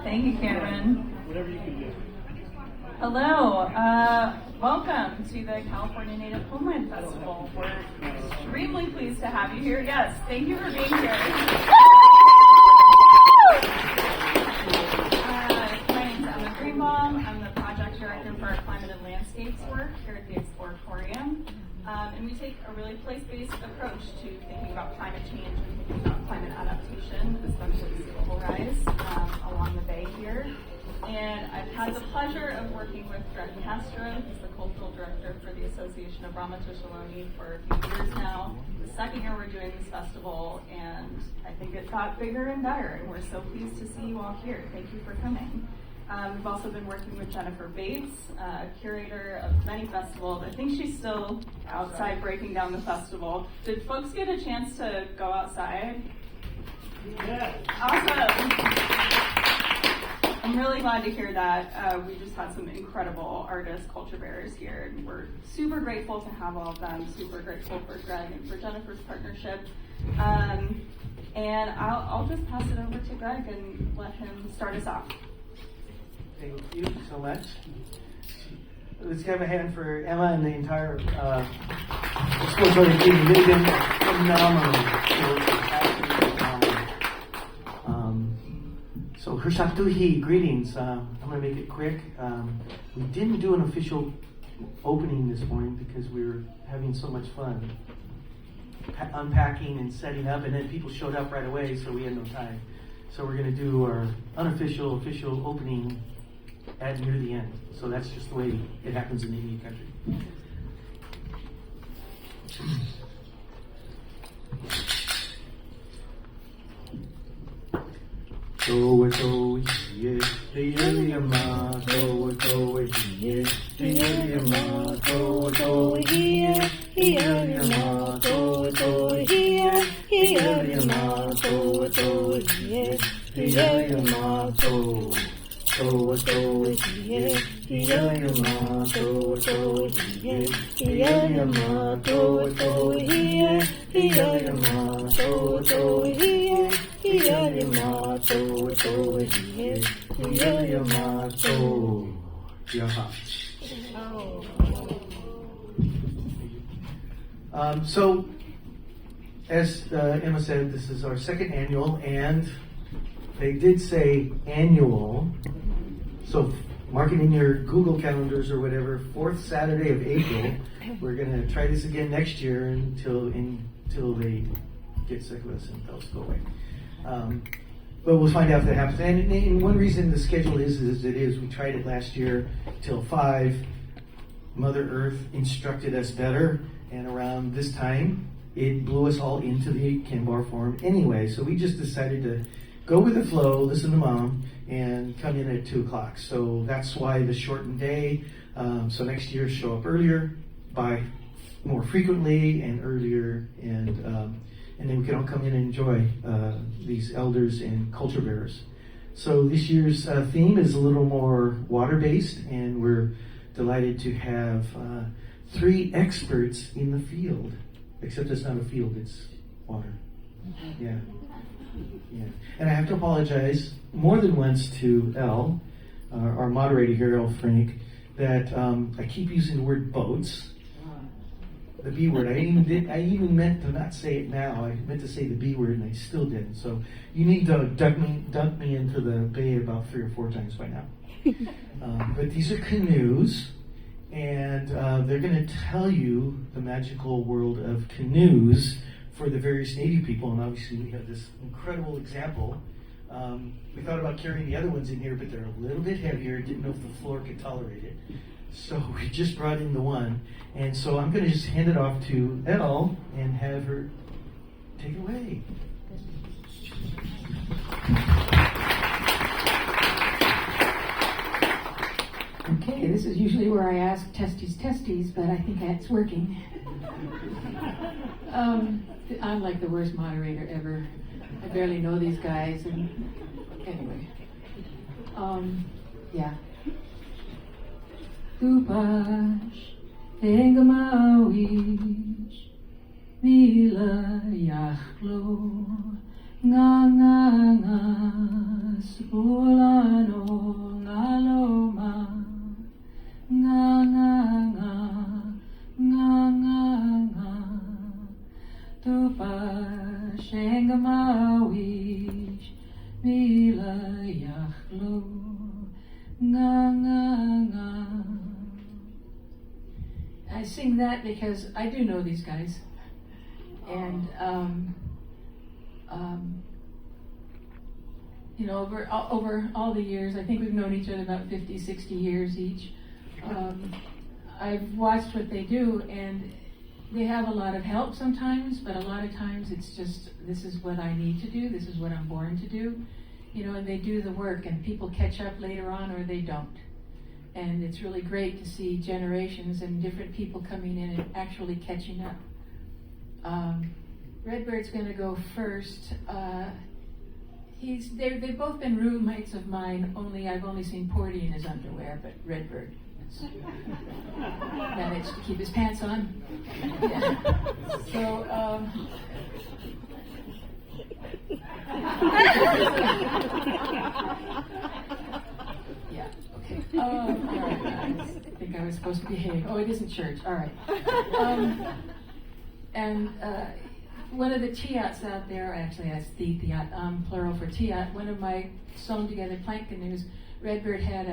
Thank you, Cameron. Whatever you can do. Hello. Welcome to the California Native Homeland Festival. We're extremely pleased to have you here. Yes, thank you for being here. My name is Emma Greenbaum. I'm the project director for our climate and landscapes work here at the Exploratorium. And we take a really place-based approach to thinking about climate change and thinking about climate adaptation, especially sea level rise along the bay here. And I've had the pleasure of working with Gregg Castro. He's the cultural director for the Association of Ramaytush Ohlone for a few years now. The second year we're doing this festival, and I think it got bigger and better, and we're so pleased to see you all here. Thank you for coming. We've also been working with Jennifer Bates, curator of many festivals. I think she's still outside breaking down the festival. Did folks get a chance to go outside? Yeah. Awesome. I'm really glad to hear that. We just had some incredible artists, culture bearers here, and we're super grateful to have all of them, super grateful for Gregg and for Jennifer's partnership. And I'll just pass it over to Gregg and let him start us off. Thank you so much. Let's give a hand for Emma and the entire Exploratorium team. They've been phenomenal. So Hershaptuhi, greetings. I'm going to make it quick. We didn't do an official opening this morning because we were having so much fun unpacking and setting up, and then people showed up right away, so we had no time. So we're going to do our unofficial, official opening at near the end. So that's just the way it happens in Indian country. Go ye, the ma, go ye, the ma, go ye, the ma, go ye, the ma, go ye, the ma, go. Go ye, the ma, go ye, the ma, go ye, the ma, go ye. So, as Emma said, this is our second annual, and they did say annual, so mark it in your Google calendars or whatever, 4th Saturday of April. We're going to try this again next year until they get sick of us and tell us to go away. But we'll find out if that happens. And one reason the schedule is it is. We tried it last year till 5. Mother Earth instructed us better, and around this time, it blew us all into the Kinbar form anyway. So we just decided to go with the flow, listen to Mom, and come in at 2 o'clock. So that's why the shortened day. So next year, show up earlier, by more frequently and earlier, and then we can all come in and enjoy these elders and culture bearers. So this year's theme is a little more water-based, and we're delighted to have 3 experts in the field. Except it's not a field, it's water. Yeah. And I have to apologize more than once to Elle, our moderator here, Elle Frank, that I keep using the word boats. The B word. I even meant to not say it now. I meant to say the B word, and I still didn't. So you need to dunk me into the bay about 3 or 4 times by now. But these are canoes, and they're going to tell you the magical world of canoes for the various Native people. And obviously we have this incredible example. We thought about carrying the other ones in here, but they're a little bit heavier. Didn't know if the floor could tolerate it. So we just brought in the one. And so I'm going to just hand it off to Elle and have her take it away. Okay, this is usually where I ask testes, but I think it's working. I'm like the worst moderator ever. I barely know these guys, and anyway. Yeah. Tupash, Engamawish, Mila Yachlo, Nga Nga Nga, Spulano ngaloma nga nga nga nga nga nga tupa shengamawish mila yachlo nga nga nga. I sing that because I do know these guys, and you know, over all the years, I think we've known each other about 50, 60 years each. I've watched what they do, and they have a lot of help sometimes, but a lot of times it's just, this is what I need to do, this is what I'm born to do, you know, and they do the work, and people catch up later on or they don't. And it's really great to see generations and different people coming in and actually catching up. Redbird's going to go first. They've both been roommates of mine, only I've only seen Porty in his underwear, but Redbird managed to keep his pants on. Yeah. So, yeah, okay. All right, guys. I think I was supposed to behave. Oh, it isn't church. All right. One of the Tiats out there, actually that's the Tiat, plural for Tiat, one of my sewn together plank canoes, Redbird had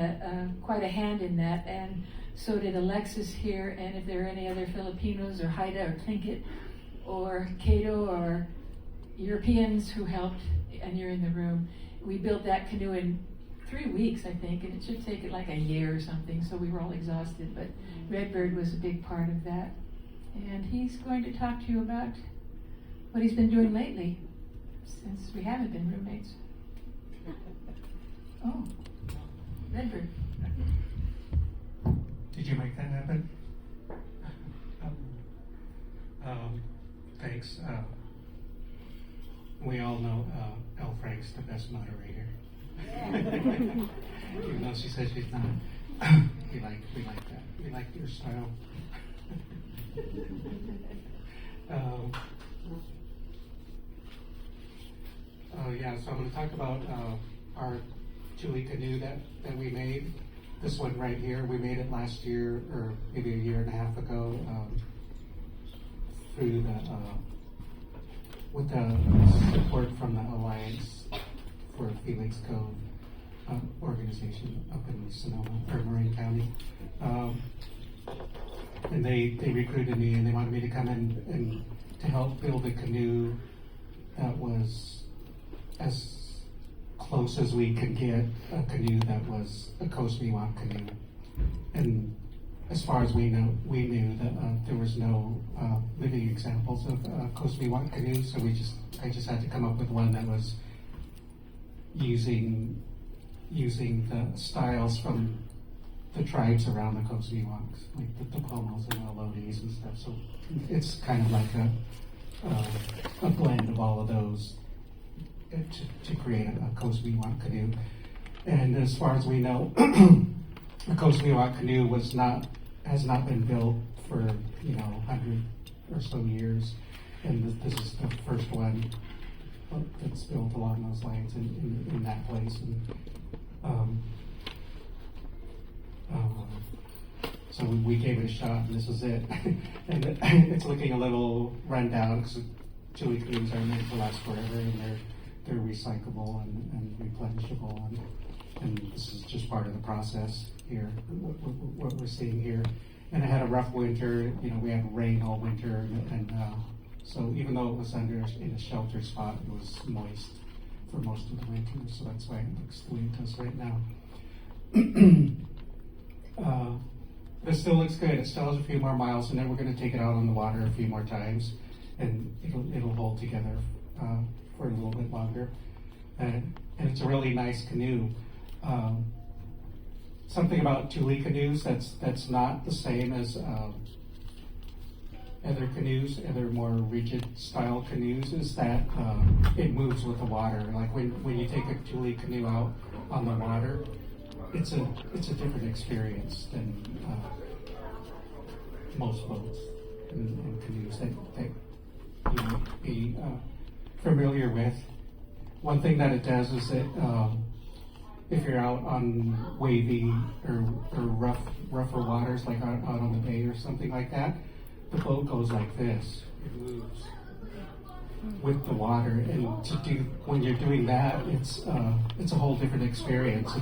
quite a hand in that, and so did Alexis here, and if there are any other Filipinos or Haida or Tlingit or Cato or Europeans who helped, and you're in the room, we built that canoe in 3 weeks, I think, and it should take it like a year or something, so we were all exhausted, but Redbird was a big part of that. And he's going to talk to you about what he's been doing lately, since we haven't been roommates. Oh, Redbird. Did you make that happen? Thanks. We all know Elle Frank's the best moderator. Even though she says she's not. we like that. We like your style. Yeah, so I'm going to talk about our Tui canoe that we made. This one right here, we made it last year, or maybe a year and a half ago, through the with the support from the Alliance for Felix Cove organization up in Sonoma, or Marin County. And they recruited me, and they wanted me to come in and to help build a canoe that was as close as we could get a canoe that was a Coast Mewuk canoe. And as far as we knew that there was no living examples of Coast Mewuk canoes, so I just had to come up with one that was using the styles from the tribes around the Coast Miwoks, like the Pomos and the Ohlone and stuff. So it's kind of like a blend of all of those to create a Coast Miwok canoe. And as far as we know, a Coast Miwok canoe has not been built for 100 or so years, and this is the first one that's built along those lines in that place. And so we gave it a shot, and this is it. And it's looking a little run down because Tui canoes are meant to last forever, and they're recyclable and replenishable, and this is just part of the process here, what we're seeing here. And I had a rough winter, we had rain all winter, and so even though it was in a sheltered spot, it was moist for most of the winter, so that's why it looks the way it does right now. This still looks good. It still has a few more miles, and then we're going to take it out on the water a few more times, and it'll hold together for a little bit longer. And it's a really nice canoe. Something about Tui canoes that's not the same as other canoes, other more rigid style canoes, is that it moves with the water. Like when you take a Tui canoe out on the water, it's a different experience than most boats and canoes that you might be familiar with. One thing that it does is that if you're out on wavy or rougher waters, like out on the bay or something like that, the boat goes like this. It moves with the water, and when you're doing that, it's a whole different experience.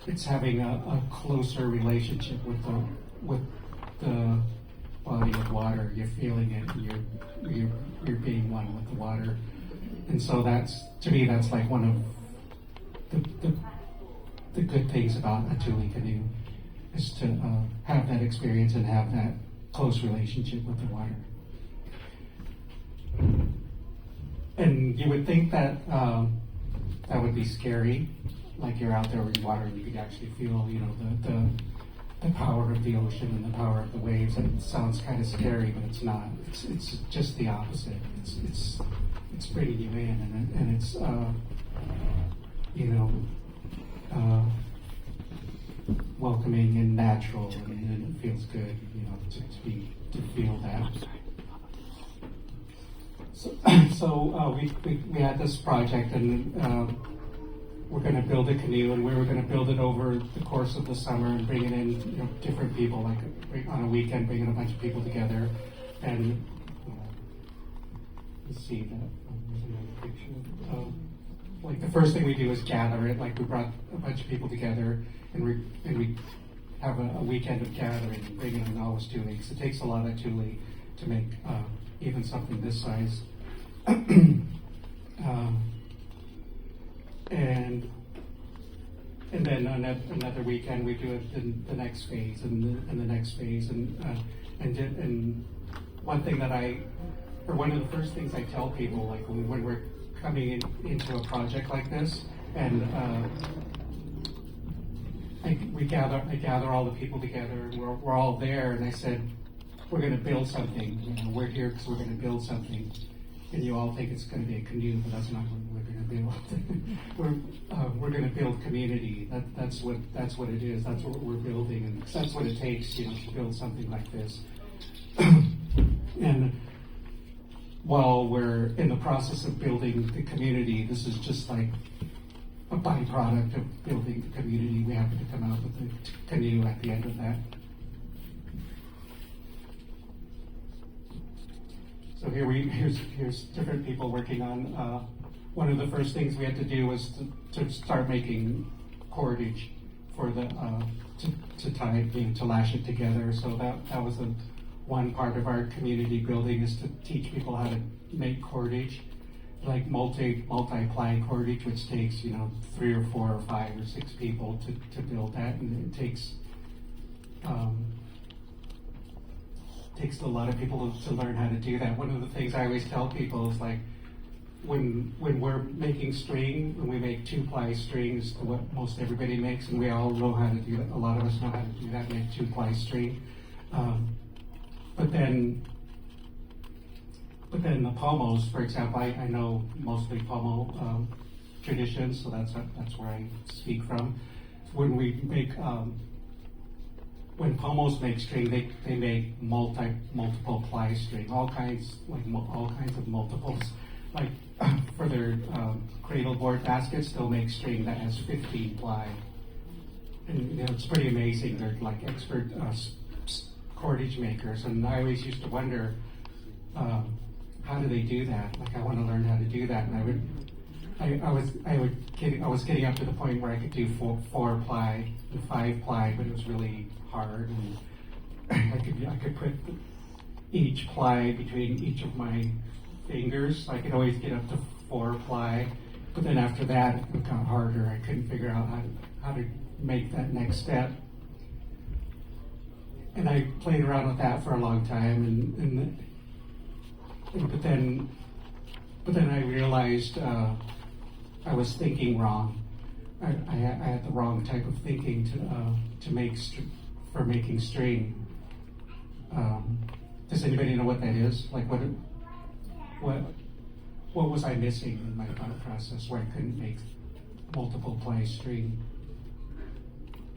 It's having a closer relationship with the body of water. You're feeling it. You're being one with the water, and so to me that's like one of the good things about a Thule canoe is to have that experience and have that close relationship with the water. And you would think that that would be scary, like you're out there in water and you could actually feel, the power of the ocean and the power of the waves. And it sounds kind of scary, but it's not. It's just the opposite. It's bringing you in, and it's welcoming and natural, and it feels good, to feel that. So we had this project, and we're going to build a canoe, and we were going to build it over the course of the summer and bring it in, different people, like on a weekend, bringing a bunch of people together. And let's see that. There's another picture. Like the first thing we do is gather it. Like we brought a bunch of people together, and we have a weekend of gathering and bringing in always 2 weeks. It takes a lot of Thule to make even something this size. And then another weekend we do it the next phase and the next phase, and one thing one of the first things I tell people, like when we're coming into a project like this, and I gather all the people together, and we're all there, and I said, we're going to build something. We're here because we're going to build something. And you all think it's going to be a canoe, but that's not what we're going to build. We're going to build community. That's what it is. That's what we're building, and that's what it takes, to build something like this. And while we're in the process of building the community, this is just like a byproduct of building the community. We happen to come out with a canoe at the end of that. So here's different people working on. One of the first things we had to do was to start making cordage for the to tie to lash it together. So that was the one part of our community building, is to teach people how to make cordage, like multi-ply cordage, which takes 3 or 4 or 5 or 6 people to build that, and it takes a lot of people to learn how to do that. One of the things I always tell people is, like, when we're making string, when we make 2-ply string is what most everybody makes, and we all know how to do that. A lot of us know how to do that, make 2-ply string. But then the pomos, for example, I know mostly pomo traditions, so that's where I speak from. When we make when pomos make string, they make multiple ply string, all kinds of multiples. Like for their cradle board baskets, they'll make string that has 15 ply, and it's pretty amazing. They're like expert cordage makers, and I always used to wonder, how do they do that? Like, I want to learn how to do that, and I was getting up to the point where I could do 4 ply and 5 ply, but it was really hard, and I could put each ply between each of my fingers. I could always get up to 4 ply, but then after that it got harder. I couldn't figure out how to make that next step, and I played around with that for a long time, but then I realized I was thinking wrong. I had the wrong type of thinking to make for making string. Does anybody know what that is? Like, what was I missing in my thought process where I couldn't make multiple ply string?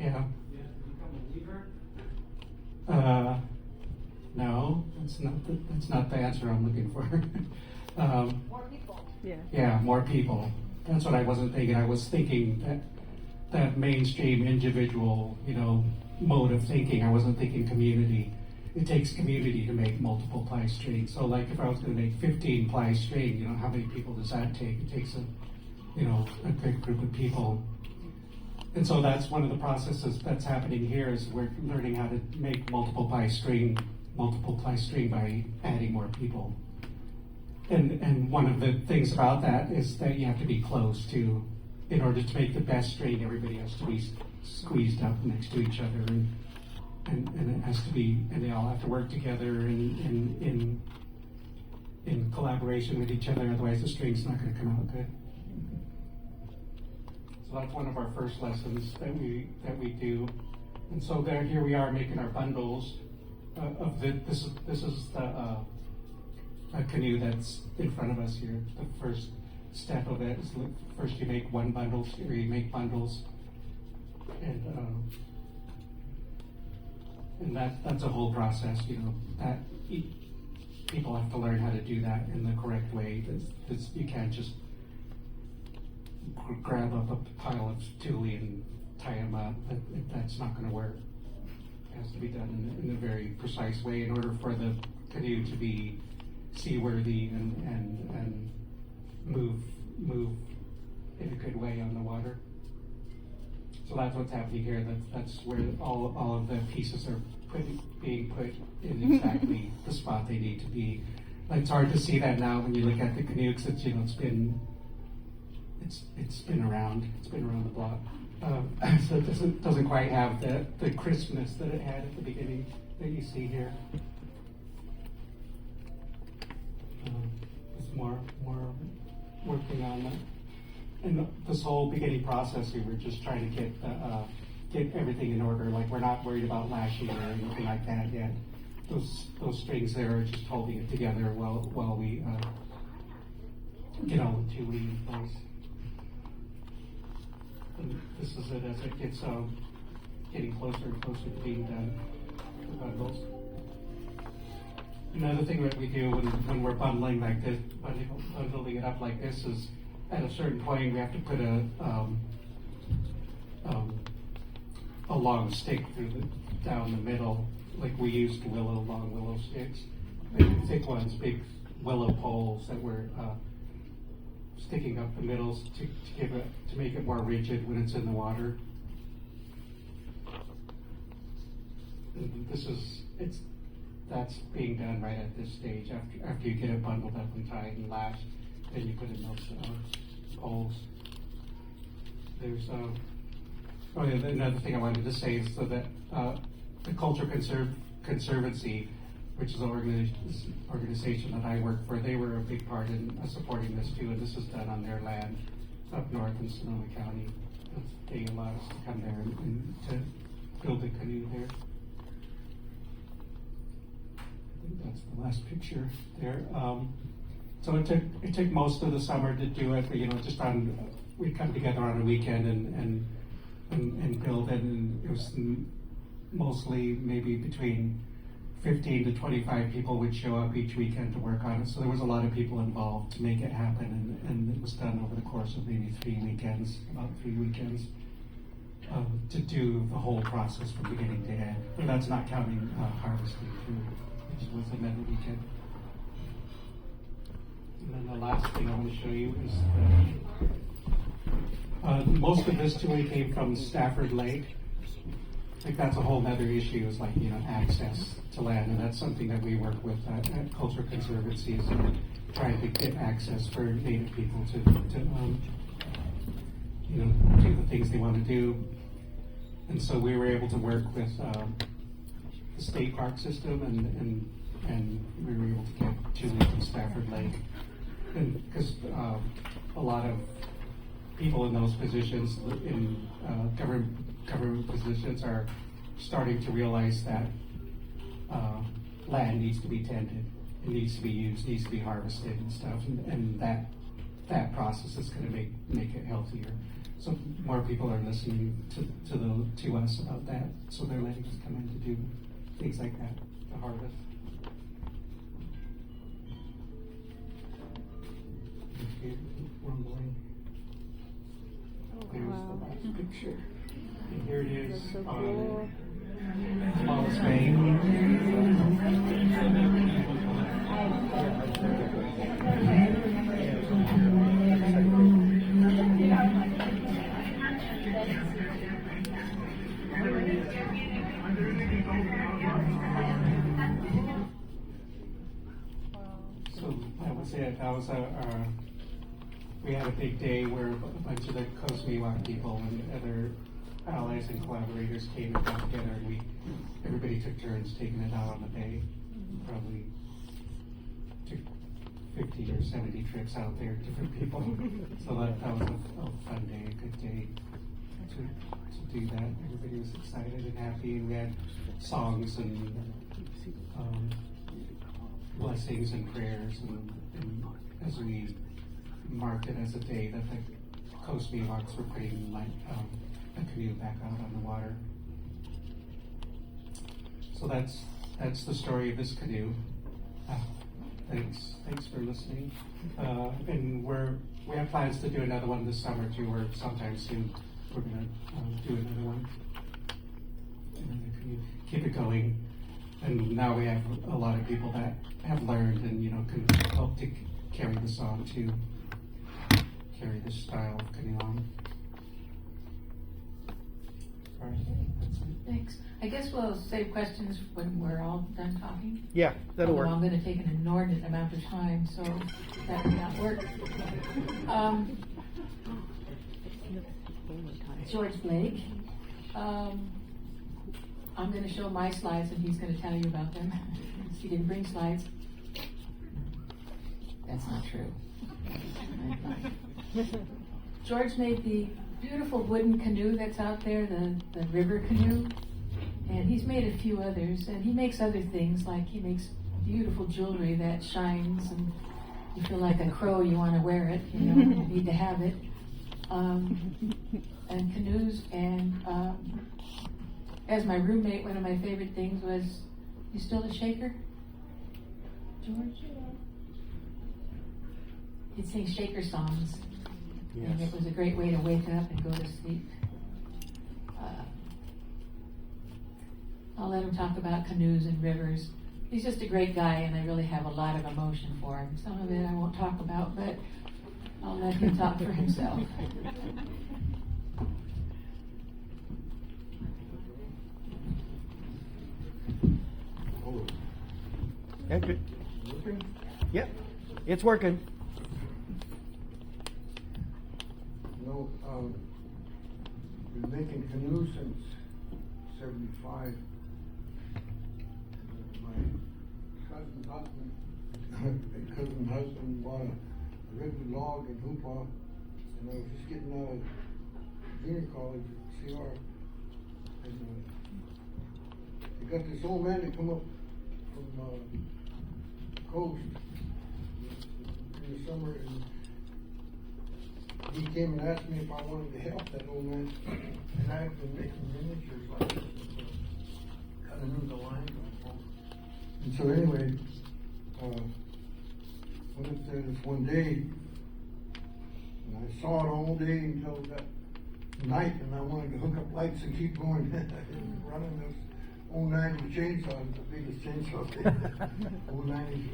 Yeah. No, that's not the answer I'm looking for. More people. Yeah, more people. that's what I wasn't thinking. I was thinking that mainstream individual, mode of thinking. I wasn't thinking community. It takes community to make multiple ply string. So like if I was going to make 15 ply string, how many people does that take? It takes a good group of people. And so that's one of the processes that's happening here is we're learning how to make multiple ply string by adding more people. And one of the things about that is that you have to be close to, in order to make the best string, everybody has to be squeezed up next to each other, and it has to be, and they all have to work together in collaboration with each other, otherwise the string's not going to come out good. So that's one of our first lessons that we do. And so here we are making our bundles this is the a canoe that's in front of us here. The first step of it is first you make one bundle, or you make bundles, and that's a whole process. That people have to learn how to do that in the correct way. You can't just grab up a pile of tule and tie them up. That's not going to work. It has to be done in a very precise way in order for the canoe to be seaworthy and move in a good way on the water. So that's what's happening here. That's where all of the pieces are being put in exactly the spot they need to be. It's hard to see that now when you look at the canoe, because it's been around. It's been around the block. So it doesn't quite have the crispness that it had at the beginning that you see here. There's more working on that. And this whole beginning process, we were just trying to get everything in order. Like, we're not worried about lashing or anything like that yet. Those strings there are just holding it together while we get all the tule in place. And this is it as it gets getting closer and closer to being done, the bundles. Another thing that we do when we're bundling like this, bundling it up like this, is at a certain point we have to put a long stick down the middle, like we used long willow sticks, thick ones, big willow poles that were sticking up the middles to make it more rigid when it's in the water. And that's being done right at this stage. After you get it bundled up and tied and lashed, then you put in those poles. There's another thing I wanted to say is so that the Culture Conservancy, which is an organization that I work for, they were a big part in supporting this too, and this is done on their land up north in Sonoma County. They allowed us to come there and to build a canoe there. I think that's the last picture there. So it took most of the summer to do it, but we'd come together on a weekend and build it, and it was mostly maybe between 15 to 25 people would show up each weekend to work on it. So there was a lot of people involved to make it happen, and it was done over the course of maybe about 3 weekends, to do the whole process from beginning to end. But that's not counting harvesting too, which was another weekend. And then the last thing I want to show you is most of this tule came from Stafford Lake. I think that's a whole other issue, is access to land, and that's something that we work with at Culture Conservancy, is trying to get access for Native people to do the things they want to do. And so we were able to work with the state park system, and we were able to get tule from Stafford Lake, and because a lot of people in those positions, in government positions, are starting to realize that land needs to be tended, it needs to be used, needs to be harvested and stuff, and that process is going to make it healthier. So more people are listening to us about that, so they're letting us come in to do things like that, to harvest. Rumbling. picture. And here it is on Wallace Bay. So that was it. That was we had a big day where a bunch of the Coast Mewuk people and other allies and collaborators came and got together, and everybody took turns taking it out on the bay. Probably took 50 or 70 trips out there, different people. So that was a fun day, a good day to do that. Everybody was excited and happy, and we had songs and blessings and prayers, and as we marked it as a day that the Coast Miwoks were putting a canoe back out on the water. So that's the story of this canoe. Thanks for listening. And we have plans to do another one this summer too, or sometime soon. We're gonna do another one. Another canoe. Keep it going. And now we have a lot of people that have learned and can help to carry this on to carry this style of canoe on. All right, that's it. Thanks. I guess we'll save questions when we're all done talking. Yeah, that'll work. I'm going to take an inordinate amount of time, so that would not work. George Blake. I'm going to show my slides, and he's going to tell you about them. He didn't bring slides. That's not true. George made the beautiful wooden canoe that's out there, the river canoe. And he's made a few others, and he makes other things, like he makes beautiful jewelry that shines, and you feel like a crow, you want to wear it, you need to have it. And canoes, and as my roommate, one of my favorite things was, you still a shaker, George? He'd sing shaker songs, and it was a great way to wake up and go to sleep. I'll let him talk about canoes and rivers. He's just a great guy, and I really have a lot of emotion for him. Some of it I won't talk about, but I'll let him talk for himself. Yeah, good. Yep, it's working. Been making canoes since '75. My cousin husband bought a redwood log in Hoopaw, and I was just getting out of junior college at CR, and they got this old man to come up from the coast in the summer, and he came and asked me if I wanted to help that old man, and I've been making miniatures like this, kind of knew the line. And so anyway, went up there this one day, and I saw it all day until it got night, and I wanted to hook up lights and keep going. Running this old 90 chainsaw, the biggest chainsaw thing. Old 90s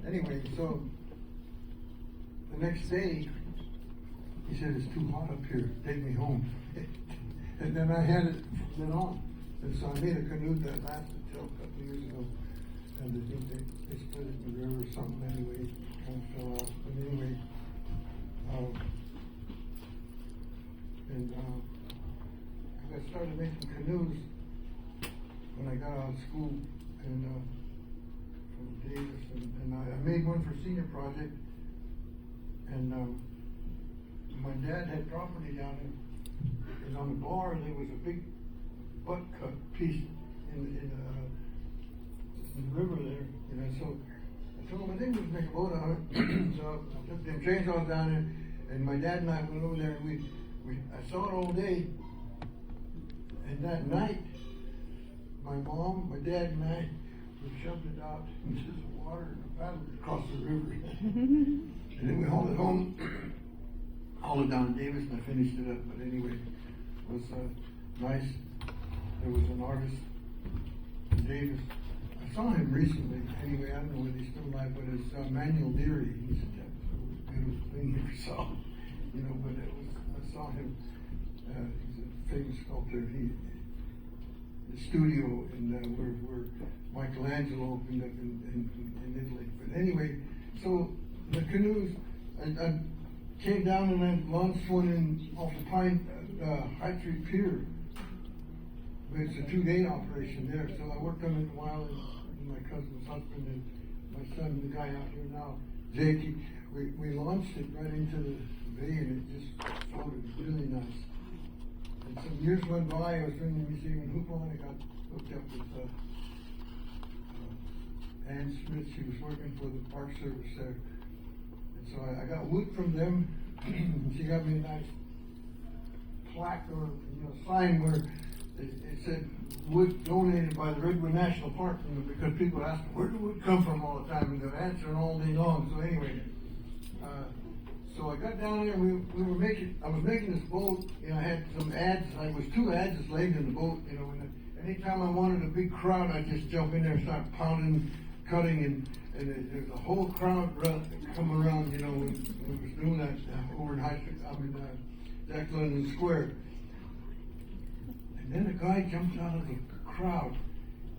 anyway, so the next day, he said, it's too hot up here, take me home. And then I had it from then on. And so I made a canoe that lasted till a couple of years ago. And I think they split it in the river or something anyway, kind of fell off. But anyway, I started making canoes when I got out of school and from Davis. And I made one for senior project. And my dad had property down in, and on the bar there was a big butt cut piece in the river there, so I told him I think we could make a boat out of it. So I took them chainsaws down there, and my dad and I went over there, and I saw it all day, and that night, my mom, my dad and I, we shoved it out into the water and paddled across the river. And then we hauled it home hauled it down in Davis and I finished it up. But anyway, it was nice. There was an artist in Davis. I saw him recently. Anyway, I don't know whether he's still alive, but it's Manuel Deary. He said that was a beautiful thing you ever saw. You know, but it was, I saw him. He's a famous sculptor. The studio where Michelangelo opened up in Italy. But anyway, so the canoes, I came down and I launched one off the High Street Pier. It's a 2-day operation there, so I worked on it a while, and my cousin's husband and my son, the guy out here now, Jakey, we launched it right into the bay and it just floated really nice. And some years went by, I was doing the museum in Hoopon, I got hooked up with Ann Smith. She was working for the Park Service there. And so I got wood from them. She got me a nice plaque or sign where it said wood donated by the Redwood National Park, because people ask where did wood come from all the time, and they're answering all day long. So anyway, so I got down there and I was making this boat, I had some ads, I was 2 ads laid in the boat, and anytime I wanted a big crowd, I'd just jump in there and start pounding, cutting, and there's a whole crowd come around, when we was doing that over in Jack London Square. And then a guy jumped out of the crowd,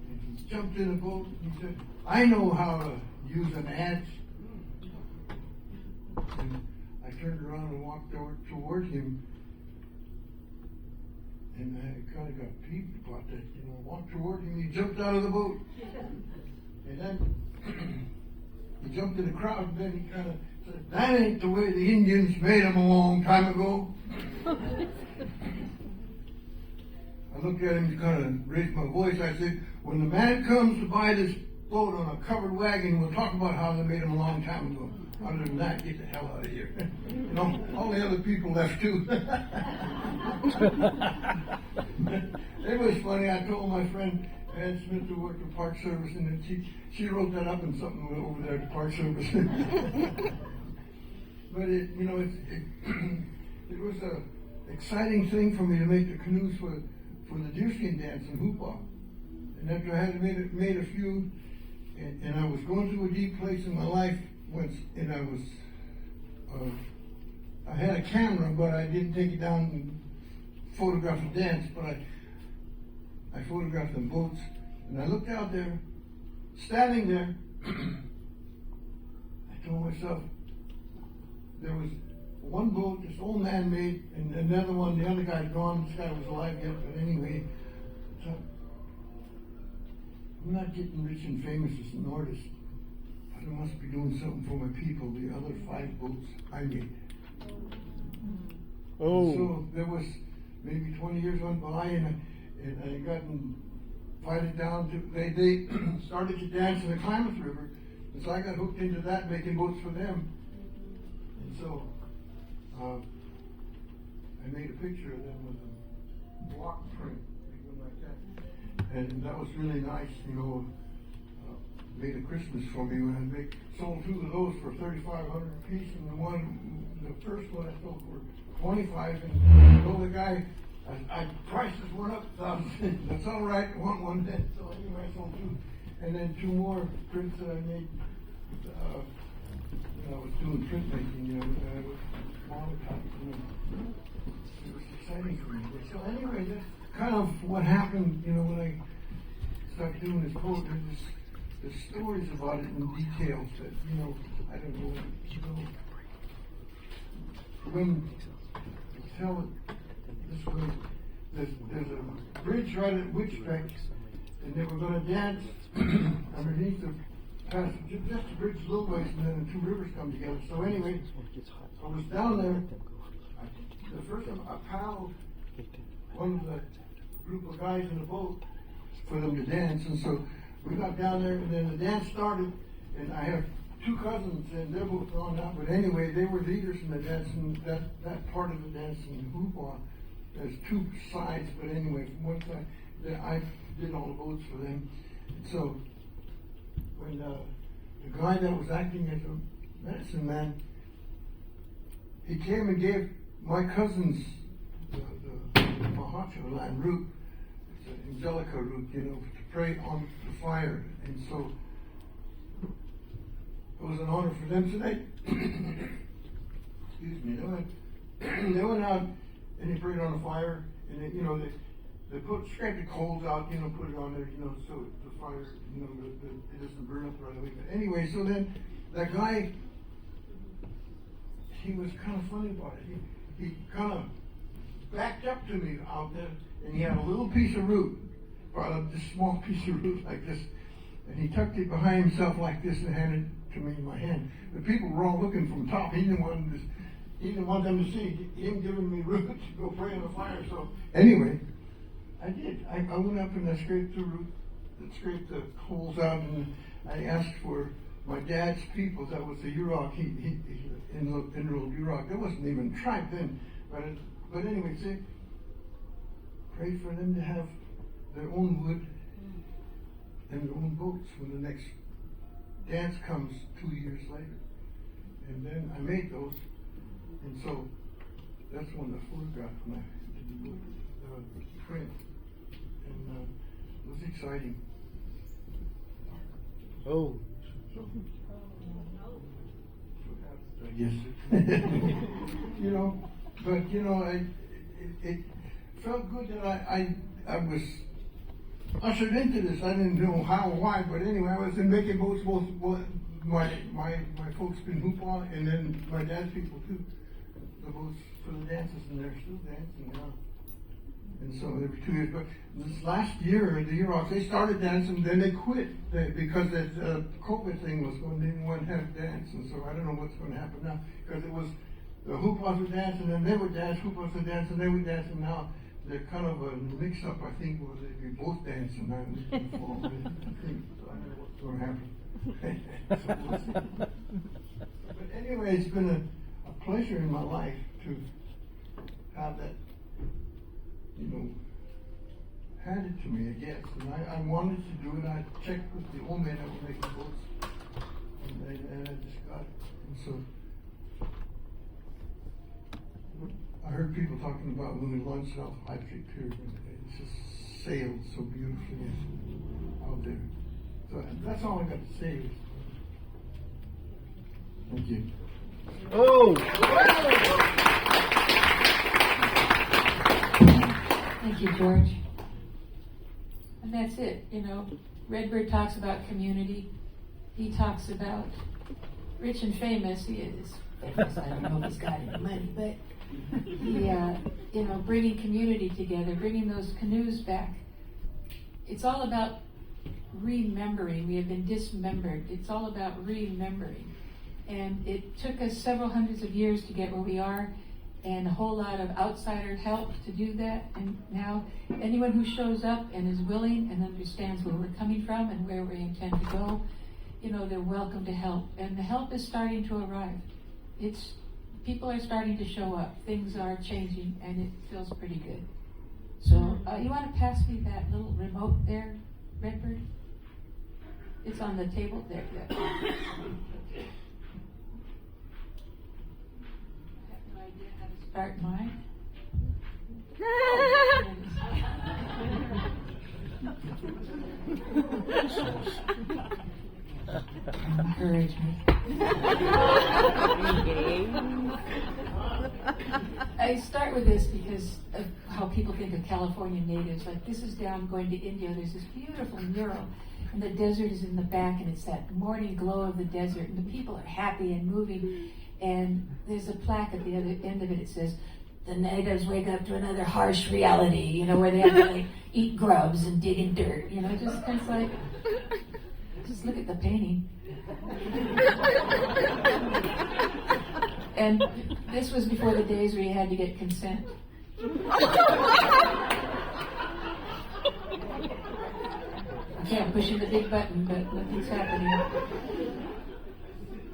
and he jumped in the boat, and he said, I know how to use an adze. And I turned around and walked toward him, and I kind of got peeved about that, I walked toward him, he jumped out of the boat. And then he jumped in the crowd, and then he kind of said, that ain't the way the Indians made them a long time ago. I looked at him and kind of raised my voice. I said, when the man comes to buy this boat on a covered wagon, we'll talk about how they made them a long time ago. Other than that, get the hell out of here. All the other people left too. It was funny. I told my friend Ann Smith who worked for Park Service, and then she wrote that up in something over there at the Park Service. But it was a exciting thing for me to make the canoes for the deerskin dance in Hoopaw. And after I had made a few, and I was going through a deep place in my life once, and I had a camera, but I didn't take it down and photograph the dance, but I photographed them boats, and I looked out there, standing there, I told myself, there was one boat this old man made, and another one, the other guy's gone, this guy was alive yet, but anyway, so I'm not getting rich and famous as an artist, but I must be doing something for my people. The other 5 boats I made. Oh. So there was maybe 20 years went by, and I got invited down to, they started to dance in the Klamath River, and so I got hooked into that, making boats for them. And so I made a picture of them with a block print, like that. And that was really nice, made a Christmas for me when I sold 2 of those for $3,500 a piece, and the first one I sold for $25, and I told the guy, I priced this one up $1,000. That's all right, I want one then. So anyway, I sold 2, and then 2 more prints that I made. I was doing printmaking, with Watercraft. It was exciting for me. So anyway, that's kind of what happened, when I started doing this boat. There's stories about it in details that, I don't know, when you tell it this way, there's a bridge right at Witchbeck, and they were going to dance underneath the passage, just a bridge a little ways, and then the 2 rivers come together. So anyway, I was down there. The first time I paddled one of the group of guys in the boat for them to dance, and so we got down there, and then the dance started, and I have 2 cousins, and they're both gone now, but anyway, they were leaders in the dance, and that part of the dance in Hoopaw, there's 2 sides, but anyway, from one side, I did all the boats for them. And so when the guy that was acting as a medicine man, he came and gave my cousins the Mahacho land root. It's an Angelica root, you know, to pray on the fire. And so it was an honor for them today. Excuse me. They went out and they prayed on the fire, and they, you know, they scraped the coals out, you know, put it on there, you know, so the fire, you know, it doesn't burn up right away. But anyway, so then that guy, he was kind of funny about it. He kind of backed up to me out there, and he had a little piece of root, brought up this small piece of root like this, and he tucked it behind himself like this and handed it to me in my hand. The people were all looking from top. He didn't want them to see him giving me root to go pray on the fire. So anyway, I did. I went up and I scraped the root, scraped the holes out, and I asked for my dad's people. That was the Yurok. He enrolled Yurok. That wasn't even tribe then. But anyway, see, pray for them to have their own wood and their own boats when the next dance comes 2 years later. And then I made those. And so that's one of the photographs when I did the print. And it was exciting. Oh. Yes. You know, but you know, it felt good that I was ushered into this. I didn't know how or why, but anyway, I was in making boats. Both my folks in Hoopla, and then my dad's people too. The boats for the dances, and they're still dancing now. And so every 2 years, but this last year, the year off, they started dancing, then they quit because the COVID thing was going. They didn't want to have dance, and so I don't know what's going to happen now because it was the Hooplas would dance, and then they would dance. Hooplas would dance, and they would dance, and now they're kind of a mix-up. I think where they'd be both dancing now in the fall. I think so. I don't know what's going to happen. So we'll see. But anyway, it's been a pleasure in my life to have that, you know, handed to me, I guess. And I wanted to do it. I checked with the old man that were making boats, and I just got it. And so I heard people talking about when we launched off High Street Pier, and it just sailed so beautifully out there. So that's all I got to say. Thank you. Oh! Thank you, George. And that's it, you know. Redbird talks about community. He talks about rich and famous. He is famous. I don't know if he's got any money, but he, you know, bringing community together, bringing those canoes back. It's all about remembering. We have been dismembered. It's all about remembering. And it took us several hundreds of years to get where we are, and a whole lot of outsider help to do that. And now anyone who shows up and is willing and understands where we're coming from and where we intend to go, you know, they're welcome to help. And the help is starting to arrive. People are starting to show up. Things are changing, and it feels pretty good. So you want to pass me that little remote there, Redbird? It's on the table there. Yeah. I have no idea how to start mine. Encourage me. I start with this because of how people think of California natives. Like, this is down going to India. There's this beautiful mural, and the desert is in the back, and it's that morning glow of the desert, and the people are happy and moving. And there's a plaque at the other end of it. It says, "The natives wake up to another harsh reality," you know, where they have to like eat grubs and dig in dirt, you know, just kind of like, just look at the painting. And this was before the days where you had to get consent. Okay, I'm pushing the big button, but nothing's happening.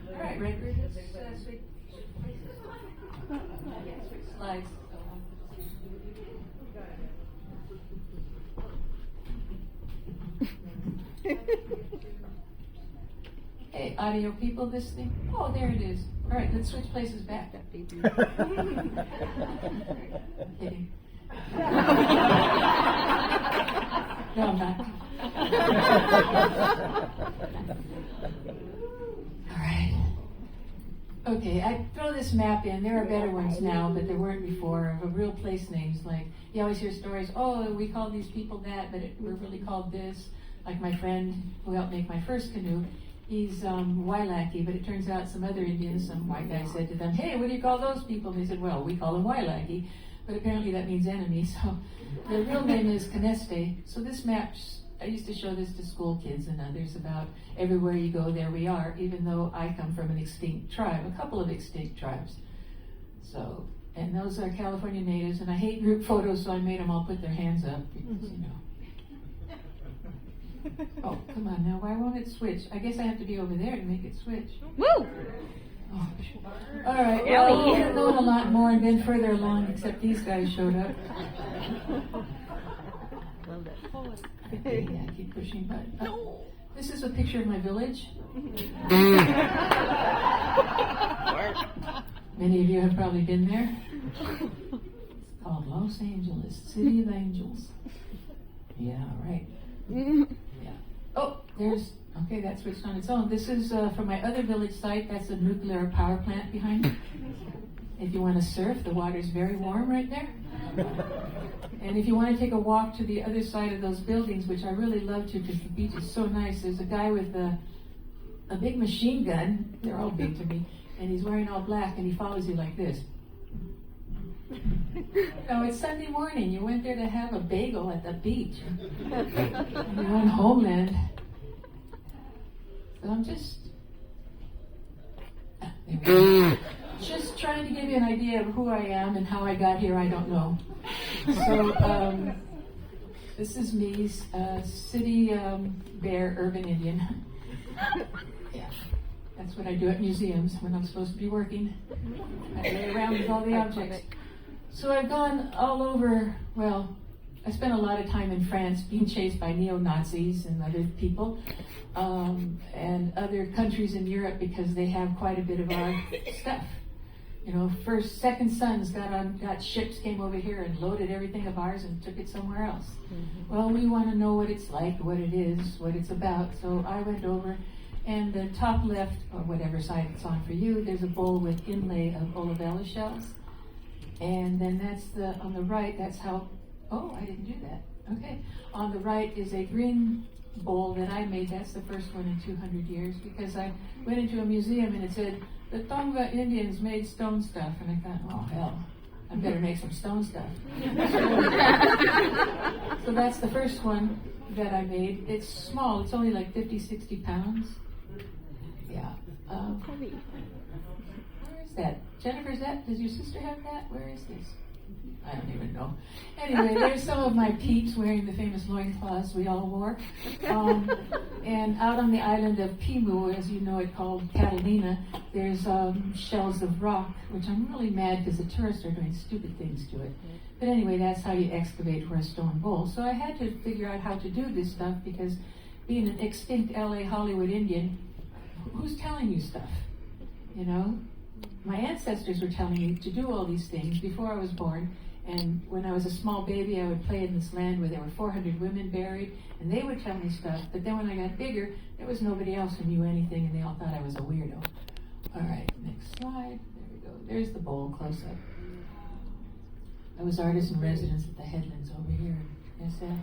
All right, Redbird, let's switch slides. Hey, audio people listening? Oh, there it is. All right, let's switch places back. Kidding. No, I'm not. All right. Okay, I throw this map in. There are better ones now, but there weren't before, of real place names. Like, you always hear stories, oh, we called these people that, but we're really called this. Like my friend who helped make my first canoe, he's Wailaki, but it turns out some other Indians, some white guy said to them, hey, what do you call those people? And they said, well, we call them Wailaki, but apparently that means enemy, so the real name is Caneste. So this map, I used to show this to school kids and others about everywhere you go, there we are, even though I come from an extinct tribe, a couple of extinct tribes. So, and those are California natives, and I hate group photos, so I made them all put their hands up, because, you know. Oh, come on now, why won't it switch? I guess I have to be over there to make it switch. Woo! Oh. All right, well, I would have known a lot more and been further along, except these guys showed up. Okay, yeah, keep pushing button. Oh, this is a picture of my village. Many of you have probably been there. It's called Los Angeles, City of Angels. Yeah, right. Yeah. Oh, there's, okay, that switched on its own. This is from my other village site. That's a nuclear power plant behind it. If you want to surf, the water's very warm right there. And if you want to take a walk to the other side of those buildings, which I really love to because the beach is so nice, there's a guy with a big machine gun. They're all big to me. And he's wearing all black and he follows you like this. Oh, it's Sunday morning. You went there to have a bagel at the beach. And you're on Homeland. So I'm just... there we go. Just trying to give you an idea of who I am and how I got here, I don't know. So, this is me, city bear, urban Indian. Yeah, that's what I do at museums when I'm supposed to be working. I lay around with all the objects. So I've gone all over, well, I spent a lot of time in France being chased by neo-Nazis and other people, and other countries in Europe because they have quite a bit of our stuff. You know, second sons got ships, came over here and loaded everything of ours and took it somewhere else. Mm-hmm. Well, we want to know what it's like, what it is, what it's about. So I went over, and the top left, or whatever side it's on for you, there's a bowl with inlay of olivella shells. And then on the right, that's how, oh, I didn't do that. Okay. On the right is a green bowl that I made. That's the first one in 200 years because I went into a museum and it said, the Tonga Indians made stone stuff. And I thought, oh, hell, I better make some stone stuff. So that's the first one that I made. It's small. It's only like 50, 60 pounds. Yeah. Where is that? Jennifer, does your sister have that? Where is this? I don't even know. Anyway, there's some of my peeps wearing the famous loincloths we all wore. And out on the island of Pimu, as you know it called Catalina, there's shells of rock, which I'm really mad because the tourists are doing stupid things to it. But anyway, that's how you excavate for a stone bowl. So I had to figure out how to do this stuff because being an extinct LA Hollywood Indian, who's telling you stuff? You know? My ancestors were telling me to do all these things before I was born. And when I was a small baby, I would play in this land where there were 400 women buried, and they would tell me stuff. But then when I got bigger, there was nobody else who knew anything, and they all thought I was a weirdo. All right, next slide. There we go. There's the bowl close up. I was artist in residence at the Headlands over here in SF.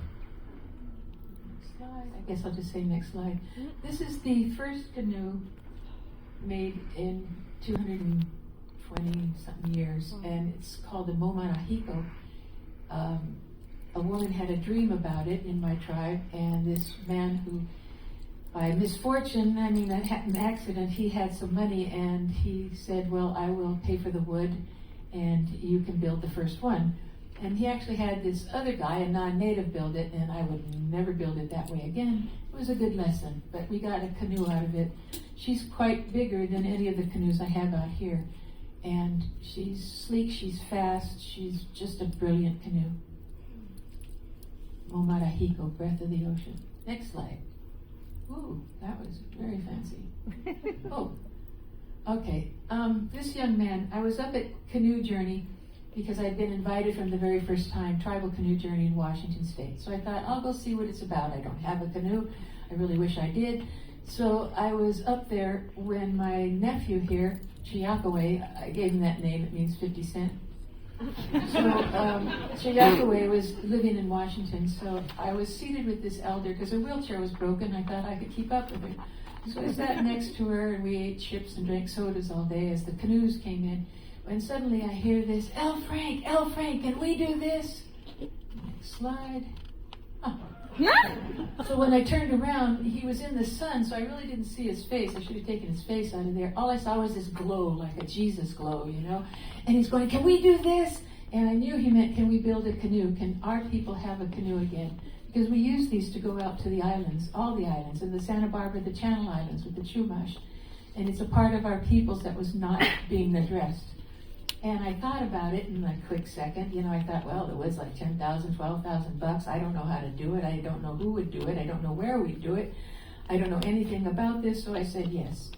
Next slide. I guess I'll just say next slide. This is the first canoe made in 220-something years, and it's called the Momanahiko. A woman had a dream about it in my tribe, and this man who, by misfortune, an accident, he had some money, and he said, well, I will pay for the wood, and you can build the first one. And he actually had this other guy, a non-native, build it, and I would never build it that way again. It was a good lesson, but we got a canoe out of it. She's quite bigger than any of the canoes I have out here. And she's sleek, she's fast, she's just a brilliant canoe. Momarahiko, breath of the ocean. Next slide. Ooh, that was very fancy. Oh, Okay, this young man, I was up at Canoe Journey because I'd been invited from the very first time, Tribal Canoe Journey in Washington State. So I thought, I'll go see what it's about. I don't have a canoe. I really wish I did. So I was up there when my nephew here, Chiyakaway, I gave him that name, it means 50 cent. So Chiyakaway was living in Washington, so I was seated with this elder because her wheelchair was broken. I thought I could keep up with her. So I sat next to her and we ate chips and drank sodas all day as the canoes came in. When suddenly I hear this, El Frank, can we do this? Next slide. Oh. So when I turned around, he was in the sun, so I really didn't see his face. I should have taken his face out of there. All I saw was this glow, like a Jesus glow, you know? And he's going, can we do this? And I knew he meant, can we build a canoe? Can our people have a canoe again? Because we use these to go out to the islands, all the islands, and the Santa Barbara, the Channel Islands with the Chumash. And it's a part of our peoples that was not being addressed. And I thought about it in a quick second. You know, I thought, well, it was like $10,000, $12,000. I don't know how to do it. I don't know who would do it. I don't know where we'd do it. I don't know anything about this, so I said yes.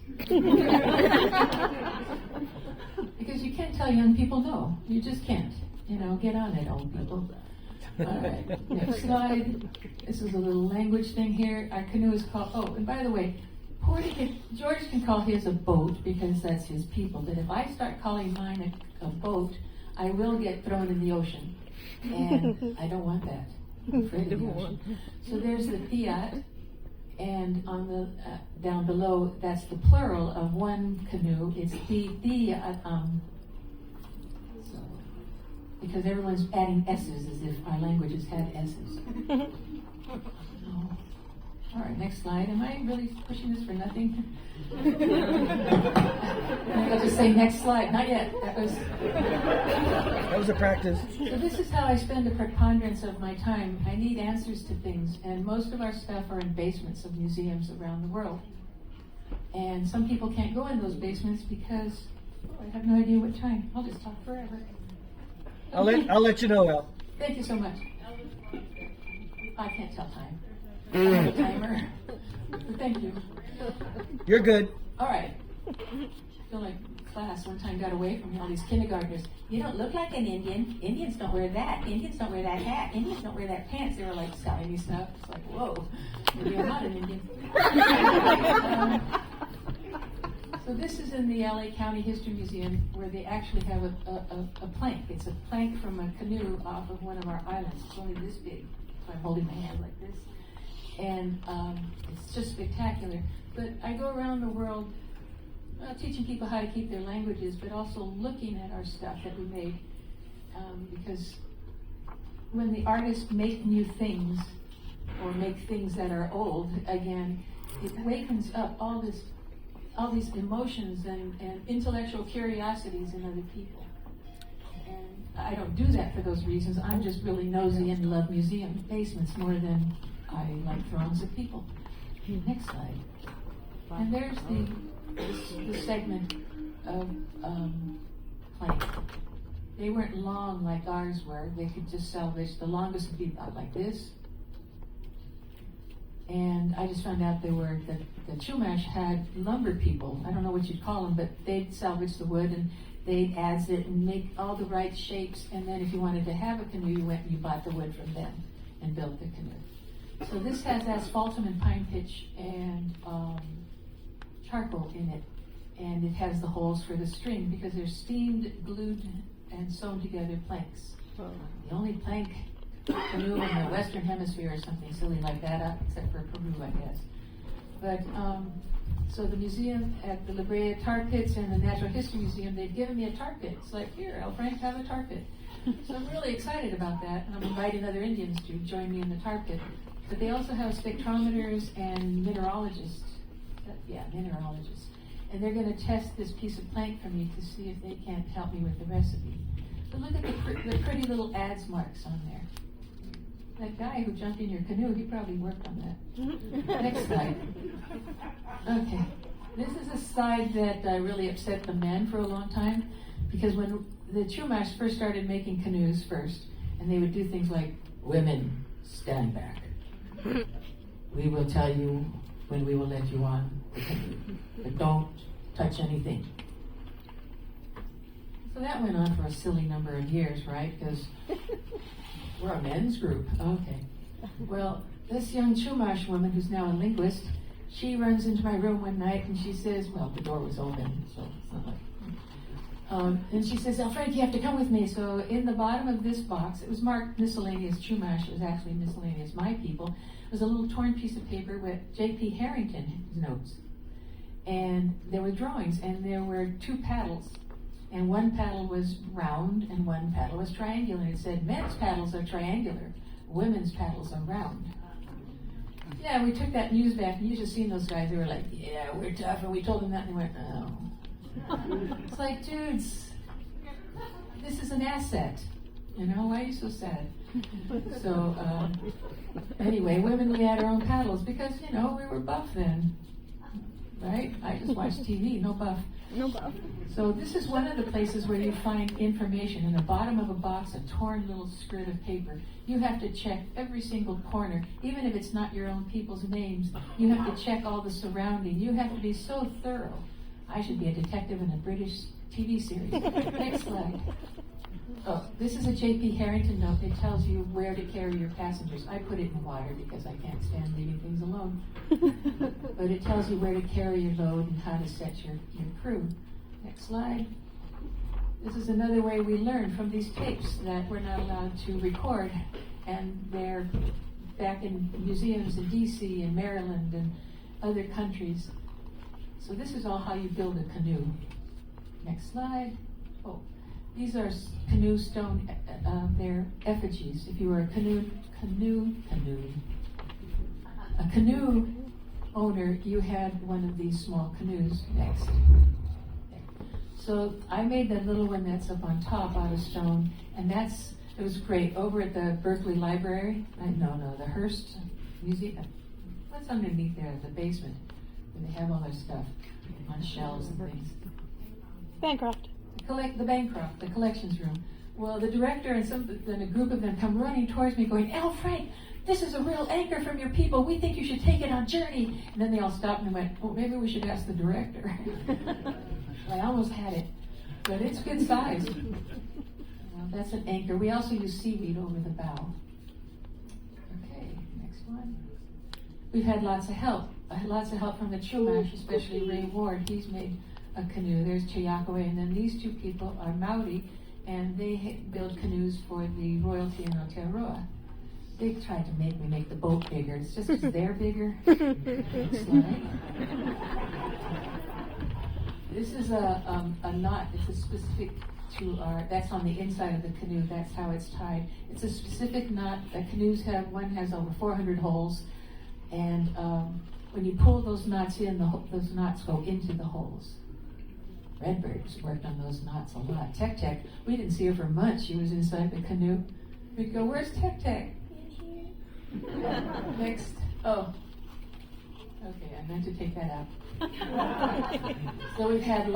Because you can't tell young people no. You just can't. You know, get on it, old people. All right, next slide. This is a little language thing here. Our canoe is called, oh, and by the way, George can call his a boat because that's his people. But if I start calling mine a boat, I will get thrown in the ocean. And I don't want that. I'm afraid of the ocean. So there's the Fiat. And on the down below, that's the plural of one canoe. It's so, because everyone's adding S's as if our languages had S's. Oh. All right, next slide. Am I really pushing this for nothing? I'll just say next slide. Not yet. That was a practice. So this is how I spend a preponderance of my time. I need answers to things, and most of our stuff are in basements of museums around the world. And some people can't go in those basements because I have no idea what time. I'll just talk forever. I'll let you know, Al. Thank you so much. I can't tell time. I have a timer. Thank you. You're good. All right. I feel like class one time got away from me, all these kindergartners. You don't look like an Indian. Indians don't wear that. Indians don't wear that hat. Indians don't wear that pants. They were like selling me stuff. It's like, whoa, maybe I'm not an Indian. So this is in the LA County History Museum where they actually have a plank. It's a plank from a canoe off of one of our islands. It's only this big. So I'm holding my hand like this. And it's just spectacular. But I go around the world teaching people how to keep their languages, but also looking at our stuff that we made. Because when the artists make new things, or make things that are old, again, it wakens up all these emotions and intellectual curiosities in other people. And I don't do that for those reasons. I'm just really nosy and love museum basements more than I like throngs of people. Next slide. And there's the segment of plank. They weren't long like ours were. They could just salvage. The longest would be about like this. And I just found out the Chumash had lumber people. I don't know what you'd call them, but they'd salvage the wood and they'd adze it and make all the right shapes. And then if you wanted to have a canoe, you went and you bought the wood from them and built the canoe. So this has asphaltum and pine pitch and charcoal in it. And it has the holes for the string because they're steamed, glued, and sewn together planks. The only plank canoe in the Western Hemisphere or something silly like that, except for Peru, I guess. But so the museum at the La Brea Tar Pits and the Natural History Museum, they've given me a tar pit. It's like, here, El Frank, have a tar pit. So I'm really excited about that, and I'm inviting other Indians to join me in the tar pit. But they also have spectrometers and mineralogists. Mineralogists. And they're going to test this piece of plank for me to see if they can't help me with the recipe. But look at the pretty little adze marks on there. That guy who jumped in your canoe, he probably worked on that. Next slide. Okay. This is a side that really upset the men for a long time, because when the Chumash first started making canoes first, and they would do things like, women, stand back. We will tell you when we will let you on the canoe. But don't touch anything. So that went on for a silly number of years, right? Because we're a men's group. Okay. Well, this young Chumash woman who's now a linguist, she runs into my room one night and she says, well, the door was open, so it's not like. And she says, Frank, you have to come with me. So in the bottom of this box, it was marked miscellaneous Chumash, it was actually miscellaneous my people. It was a little torn piece of paper with J.P. Harrington's notes. And there were drawings, and there were 2 paddles. And one paddle was round, and one paddle was triangular. And it said, men's paddles are triangular, women's paddles are round. Yeah, we took that news back, and you should have seen those guys. They were like, yeah, we're tough. And we told them that, and they went, oh. It's like, dudes, this is an asset. You know, why are you so sad? So, anyway, women, we had our own paddles because, you know, we were buff then. Right? I just watched TV, no buff. No buff. So this is one of the places where you find information in the bottom of a box, a torn little scrid of paper. You have to check every single corner, even if it's not your own people's names. You have to check all the surrounding. You have to be so thorough. I should be a detective in a British TV series. Next slide. Oh, this is a J.P. Harrington note. It tells you where to carry your passengers. I put it in water because I can't stand leaving things alone. But it tells you where to carry your load and how to set your crew. Next slide. This is another way we learn from these tapes that we're not allowed to record. And they're back in museums in D.C. and Maryland and other countries. So this is all how you build a canoe. Next slide. Oh. These are canoe stone, they're effigies. If you were a canoe owner, you had one of these small canoes. Next. So I made that little one that's up on top out of stone, and it was great. Over at the Berkeley Library, the Hearst Museum. What's underneath there, the basement, where they have all their stuff on shelves and things. Bancroft. The Bancroft, the collections room. Well, the director and a group of them come running towards me going, Frank, this is a real anchor from your people. We think you should take it on journey. And then they all stopped and went, well, maybe we should ask the director. I almost had it, but it's good size. Well, that's an anchor. We also use seaweed over the bow. Okay, next one. We've had lots of help. Lots of help from the Chumash, especially Ray Ward. He's made a canoe. There's Chayakaway, and then these 2 people are Maori, and they build canoes for the royalty in Aotearoa. They tried to make me make the boat bigger. It's just because they're bigger. Next slide. This is a knot. It's a specific to that's on the inside of the canoe. That's how it's tied. It's a specific knot. The canoes one has over 400 holes, and when you pull those knots in, those knots go into the holes. Redbird's worked on those knots a lot. Tech, we didn't see her for months. She was inside the canoe. We'd go, where's Tech? In here. Next. Oh. Okay, I meant to take that out. So we've had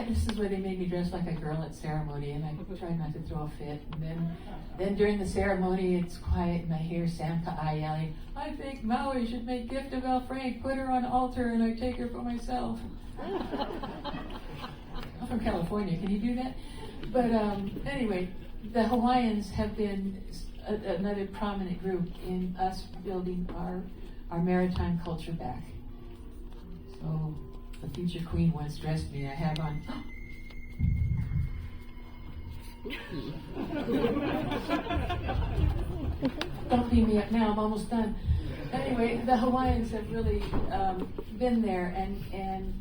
this is where they made me dress like a girl at ceremony, and I tried not to throw a fit. And then during the ceremony, it's quiet, and I hear Sam Ka'ai yelling, I think Maui should make gift of El Frank, put her on altar, and I take her for myself. I'm from California, can you do that? But anyway, the Hawaiians have been another prominent group in us building our maritime culture back. So the future queen once dressed me. I have on. Don't beat me up now. I'm almost done. Anyway, the Hawaiians have really been there, and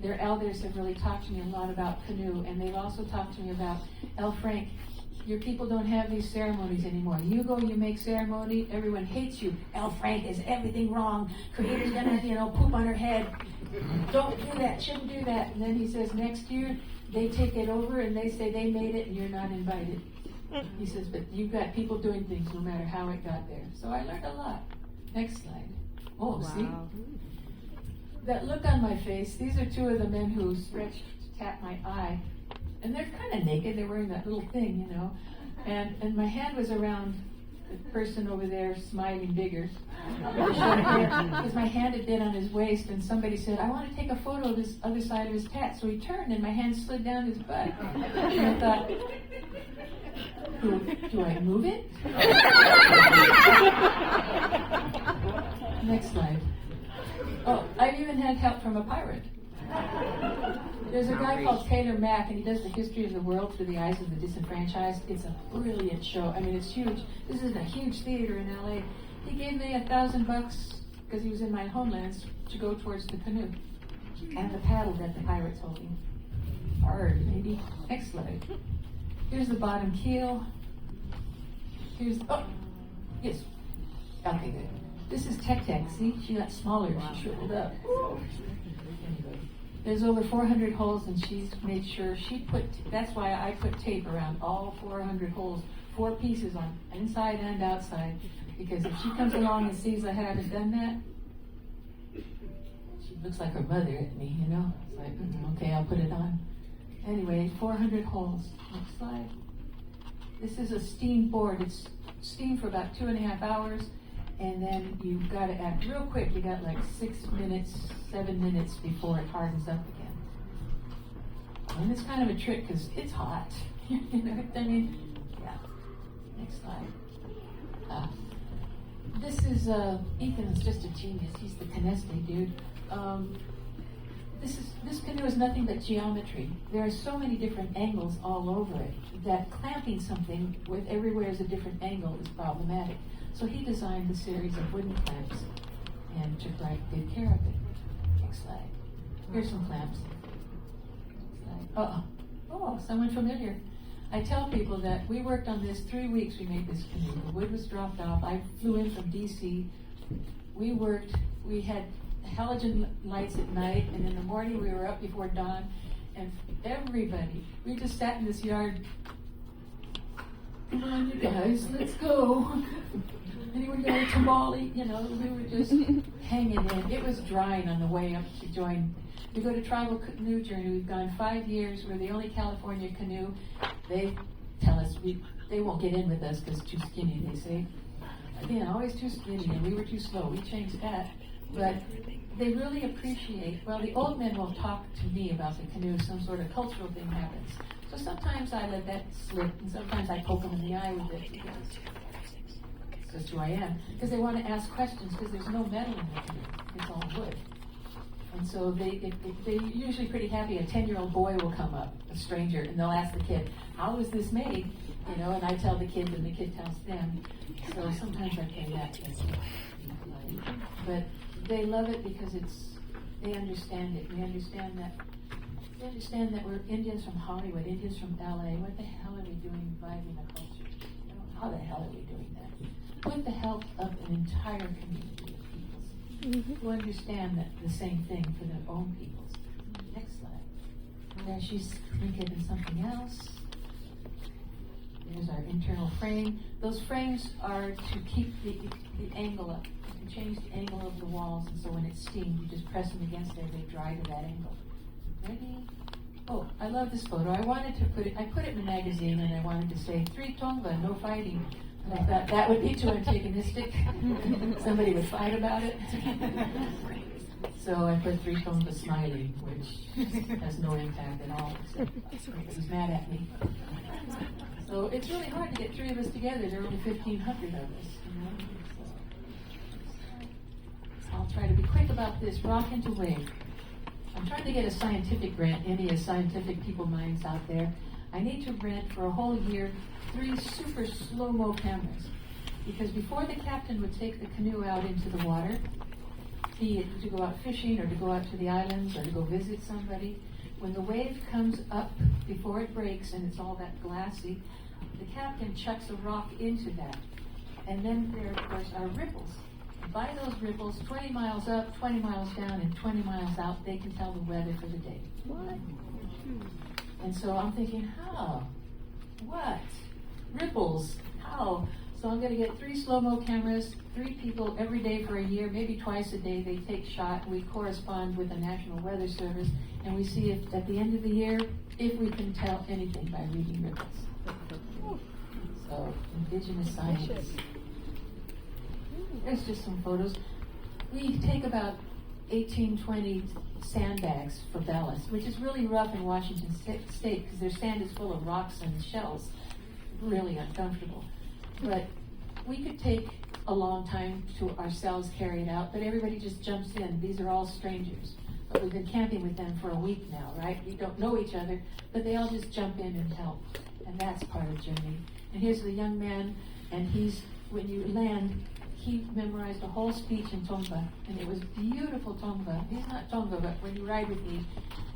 their elders have really talked to me a lot about canoe, and they've also talked to me about El Frank. Your people don't have these ceremonies anymore. You go, you make ceremony, everyone hates you. El Frank is everything wrong. Creator's gonna, poop on her head. Don't do that, shouldn't do that. And then he says, next year, they take it over and they say they made it and you're not invited. He says, but you've got people doing things no matter how it got there. So I learned a lot. Next slide. Oh, wow. See? That look on my face, these are 2 of the men who stretched to tap my eye. And they're kind of naked. They're wearing that little thing, And my hand was around the person over there smiling bigger. Because my hand had been on his waist, and somebody said, I want to take a photo of this other side of his tat. So he turned, and my hand slid down his butt. And I thought, do I move it? Next slide. Oh, I've even had help from a pirate. There's a guy called Taylor Mack, and he does the history of the world through the eyes of the disenfranchised. It's a brilliant show. I mean, it's huge. This is a huge theater in LA. He gave me $1,000 because he was in my Homeland to go towards the canoe and the paddle that the pirate's holding. Hard, maybe. Next slide. Here's the bottom keel. Here's, oh, yes. Okay, good. This is Tech Tech. See, she got smaller. She shriveled up. Anyway, there's over 400 holes, and she's made sure that's why I put tape around all 400 holes, 4 pieces on inside and outside, because if she comes along and sees I haven't done that, she looks like her mother at me, you know? It's like, okay, I'll put it on. Anyway, 400 holes. Next slide. This is a steam board. It's steamed for about 2.5 hours. And then you've got to act real quick. You got like 6 minutes, 7 minutes before it hardens up again. And it's kind of a trick because it's hot. You know what I mean? Yeah. Next slide. This is Ethan's just a genius. He's the Caneste dude. This canoe is nothing but geometry. There are so many different angles all over it that clamping something with everywhere is a different angle is problematic. So he designed a series of wooden clamps and took right good care of it. Next slide. Here's some clamps. Next slide. Oh, someone familiar. I tell people that we worked on this 3 weeks. We made this canoe. The wood was dropped off. I flew in from DC. We worked. We had halogen lights at night, and in the morning we were up before dawn. And everybody, we just sat in this yard. Come on, you guys, let's go. Anyone got a tamale? You know, we were just hanging in. It was drying on the way up to join. We go to Tribal Canoe Journey. We've gone 5 years. We're the only California canoe. They tell us they won't get in with us because too skinny, they say. Again, always too skinny, and we were too slow. We changed that. But they really appreciate, well, the old men will talk to me about the canoe. Some sort of cultural thing happens. So sometimes I let that slip, and sometimes I poke them in the eye with it because it's just who I am. Because they want to ask questions because there's no metal in the canoe. It's all wood. And so they're usually pretty happy. A 10-year-old boy will come up, a stranger, and they'll ask the kid, how was this made? You know, and I tell the kid, and the kid tells them. So sometimes I play that. But they love it because they understand it. They understand that we're Indians from Hollywood, Indians from LA. What the hell are we doing reviving a culture? How the hell are we doing that? With the help of an entire community of peoples who understand that the same thing for their own peoples. Next slide. There she's thinking of something else. There's our internal frame. Those frames are to keep the angle up. You can change the angle of the walls, and so when it's steamed, you just press them against there, they dry to that angle. Ready? Oh, I love this photo. I put it in a magazine, and I wanted to say, 3 Tongva, no fighting. And I thought that would be too antagonistic. Somebody would fight about it. So I put 3 Tongva smiling, which has no impact at all. Except he's mad at me. So it's really hard to get 3 of us together. There are only 1,500 of us. You know? So I'll try to be quick about this. Rock into wave. I'm trying to get a scientific grant. Any scientific people minds out there? I need to rent for a whole year 3 super slow-mo cameras. Because before the captain would take the canoe out into the water, to go out fishing or to go out to the islands or to go visit somebody, when the wave comes up before it breaks and it's all that glassy, the captain chucks a rock into that. And then there, of course, are ripples. By those ripples, 20 miles up, 20 miles down, and 20 miles out, they can tell the weather for the day. What? And so I'm thinking, how? What? Ripples? How? So I'm going to get 3 slow-mo cameras, 3 people every day for a year, maybe twice a day. They take shot. We correspond with the National Weather Service, and we see if at the end of the year if we can tell anything by reading ripples. So indigenous science. There's just some photos. We take about 18, 20 sandbags for ballast, which is really rough in Washington State because their sand is full of rocks and shells. Really uncomfortable. But we could take a long time to ourselves carry it out, but everybody just jumps in. These are all strangers. But we've been camping with them for a week now, right? We don't know each other, but they all just jump in and help. And that's part of the journey. And here's the young man, and when you land, he memorized a whole speech in Tongva, and it was beautiful Tongva. He's not Tongva, but when you ride with me,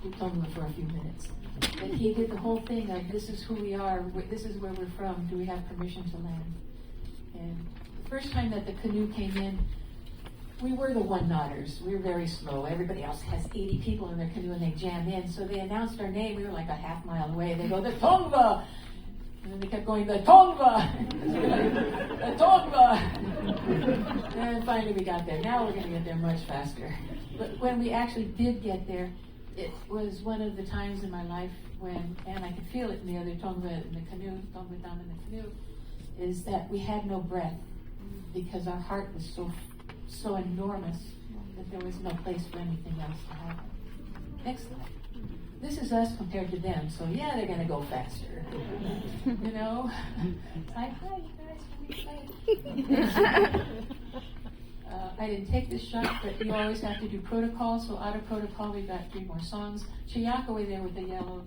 you Tongva for a few minutes. But he did the whole thing of, this is who we are, this is where we're from, do we have permission to land? And the first time that the canoe came in, we were the one-knotters. We were very slow. Everybody else has 80 people in their canoe and they jam in. So they announced our name. We were like a half mile away. They go, the Tongva! And then they kept going, the Tongva! The Tongva! And finally we got there. Now we're going to get there much faster. But when we actually did get there, it was one of the times in my life when, and I could feel it in the other Tongva in the canoe, Tongva Dam in the canoe, is that we had no breath because our heart was so enormous that there was no place for anything else to happen. Next slide. This is us compared to them, so yeah, they're gonna go faster. You know? Hi, you guys, can we play? I didn't take this shot, but you always have to do protocol, so out of protocol we got 3 more songs. Chiyaka way there with the yellow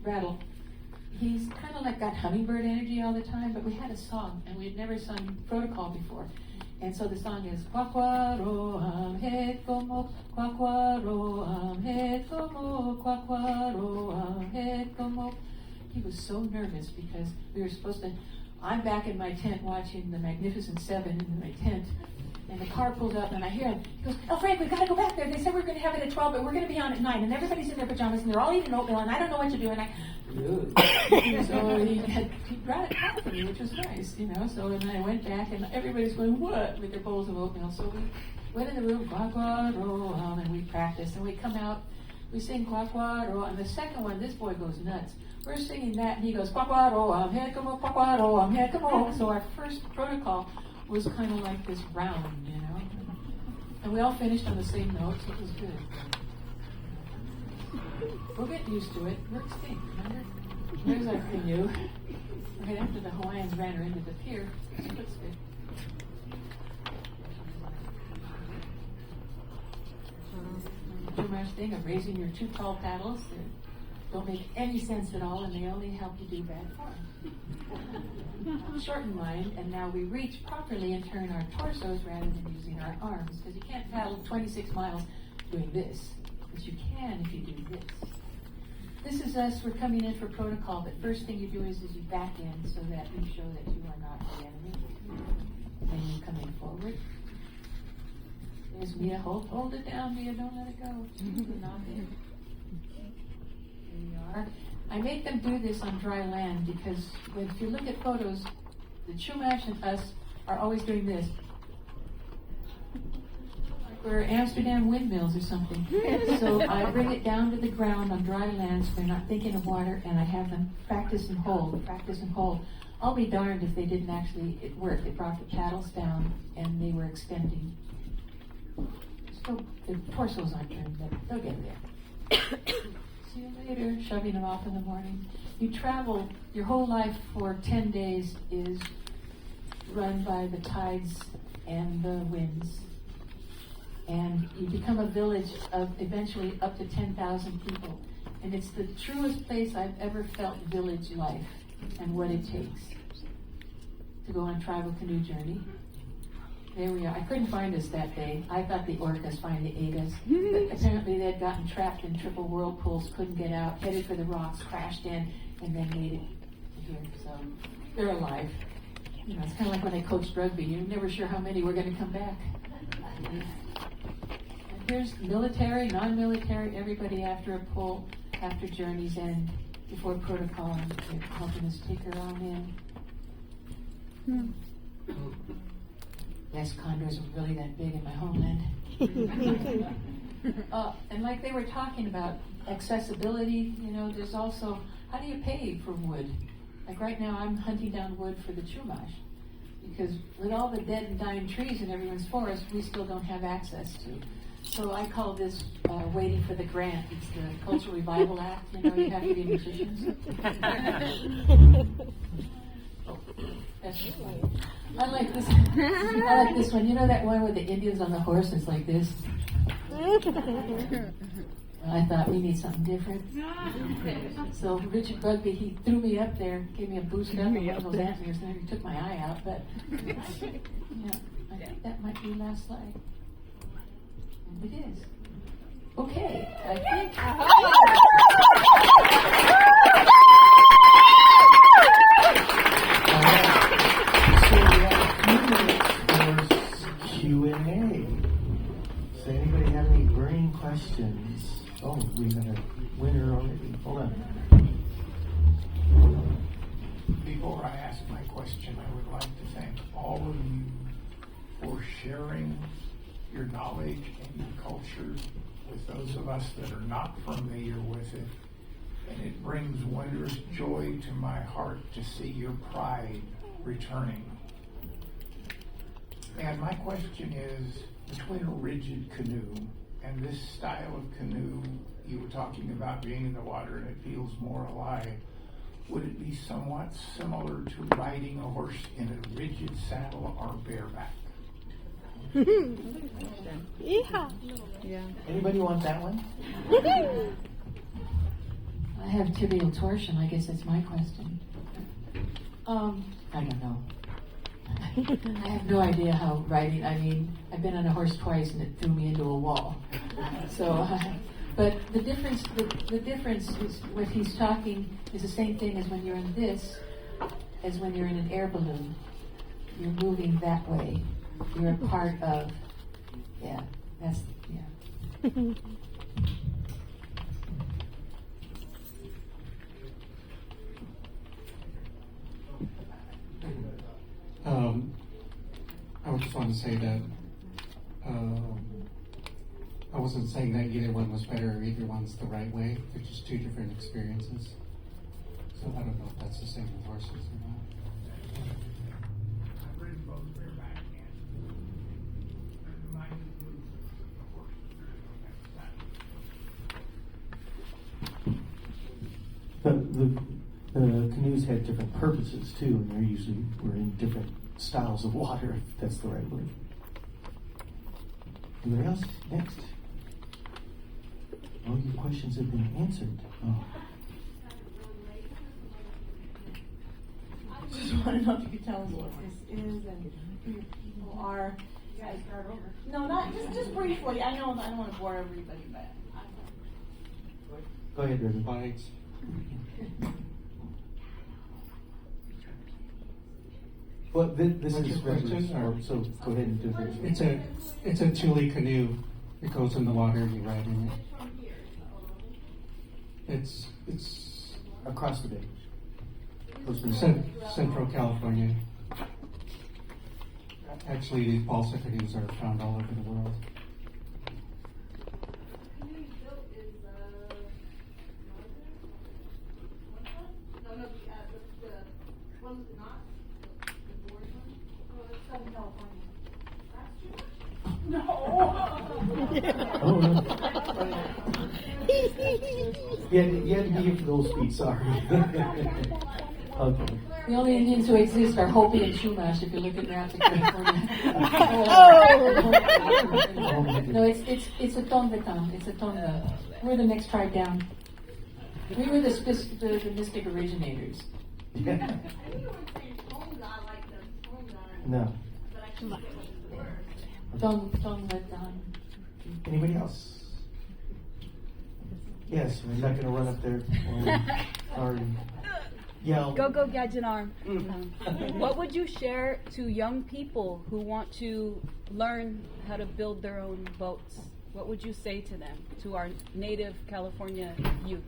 rattle. He's kind of like got hummingbird energy all the time, but we had a song, and we had never sung protocol before. And so the song is Kwakwaro het como Kwakwaro het como Kwakwaro het como. He was so nervous because we were supposed to. I'm back in my tent watching the Magnificent Seven in my tent, and the car pulls up, and I hear him. He goes, "Oh, Frank, we've got to go back there. They said we're going to have it at 12, but we're going to be on at 9, and everybody's in their pajamas, and they're all eating oatmeal, and I don't know what to do." And so he brought it back for me, which was nice, you know. So then I went back, and everybody's going, "What?" with their bowls of oatmeal. So we went in the room, Kwakwaro, and we practiced, and we come out, we sing Kwakwaro, and the second one, this boy goes nuts. We're singing that, and he goes, Kwakwaro, Kwakwaro, Kwakwaro. So our first protocol was kind of like this round, you know. And we all finished on the same notes, so it was good. We'll get used to it. We're extinct, remember? There's our canoe. Right after the Hawaiians ran her into the pier. That's good. Chumash thing of raising your 2 tall paddles that don't make any sense at all, and they only help you do bad form. Shorten line, and now we reach properly and turn our torsos rather than using our arms, because you can't paddle 26 miles doing this, but you can if you do this. This is us. We're coming in for protocol, but first thing you do is you back in so that you show that you are not the enemy. Then you come in forward. There's Mia. Hold it down, Mia. Don't let it go. Not there. Here we are. I make them do this on dry land because if you look at photos, the Chumash and us are always doing this. Like we're Amsterdam windmills or something. So I bring it down to the ground on dry land so they're not thinking of water, and I have them practice and hold, practice and hold. I'll be darned if they didn't actually work. They brought the paddles down and they were extending. Still, the torsos aren't turned, but they'll get there. See you later, shoving them off in the morning. You travel, your whole life for 10 days is run by the tides and the winds. And you become a village of eventually up to 10,000 people. And it's the truest place I've ever felt village life and what it takes to go on a tribal canoe journey. There we are. I couldn't find us that day. I thought the orcas finally ate us. But apparently they had gotten trapped in triple whirlpools, couldn't get out, headed for the rocks, crashed in, and then made it here. So they're alive. You know, it's kind of like when I coached rugby. You're never sure how many were going to come back. And here's military, non-military, everybody after a pull, after journey's end, before protocol, and they're helping us take her on in. Yes, condors were really that big in my homeland. And like they were talking about accessibility, you know, there's also, how do you pay for wood? Like right now I'm hunting down wood for the Chumash because with all the dead and dying trees in everyone's forest, we still don't have access to. So I call this waiting for the grant. It's the Cultural Revival Act. You know, you have to be musicians. I like this. I like this one. You know that one with the Indians on the horse? It's like this. I thought we need something different. So Richard Bugby, he threw me up there, gave me a boost up on one of those antlers, and he took my eye out. But yeah, I think that might be last slide. And it is. Okay, I think. Q&A. Does anybody have any burning questions? Oh, we got a winner already. Hold on. Before I ask my question, I would like to thank all of you for sharing your knowledge and your culture with those of us that are not familiar with it. And it brings wondrous joy to my heart to see your pride returning. And my question is, between a rigid canoe and this style of canoe you were talking about being in the water and it feels more alive, would it be somewhat similar to riding a horse in a rigid saddle or bareback? Yeah. Anybody want that one? I have tibial torsion. I guess that's my question. I don't know. I have no idea how riding. I mean, I've been on a horse twice and it threw me into a wall. So, but the difference is what he's talking is the same thing as when you're in this, as when you're in an air balloon. You're moving that way. You're a part of. Yeah, that's yeah. I would just want to say that I wasn't saying that either one was better or either one's the right way. They're just two different experiences. So I don't know if that's the same with horses or not. I've ridden both bareback and mine is moved the horse. The canoes had different purposes too, and they're usually were in different styles of water, if that's the right word. Anybody else? Next. All your questions have been answered. Oh. I just want to know if you could tell us what this is and who your people are. You guys start over. No, not just briefly. I know I don't want to bore everybody, but. Go ahead, River. Bikes. Well, this What's is your question? River's, so go ahead and do this. It's a Thule canoe. It goes in the water and you ride in it. It's Across the bay. Goes from Central California. Actually, these balsa canoes are found all over the world. Oh, no. You had to be here for those feet, sorry. Okay. The only Indians who exist are Hopi and Chumash. If you look at maps of California. No, it's a Tongaton. It's a Tonga. We're the next tribe down. We were the mystic originators. Yeah. No. Tongaton. Anybody else? Yes, we're not going to run up there or yell. Go Gadget Arm. What would you share to young people who want to learn how to build their own boats? What would you say to them, to our native California youth?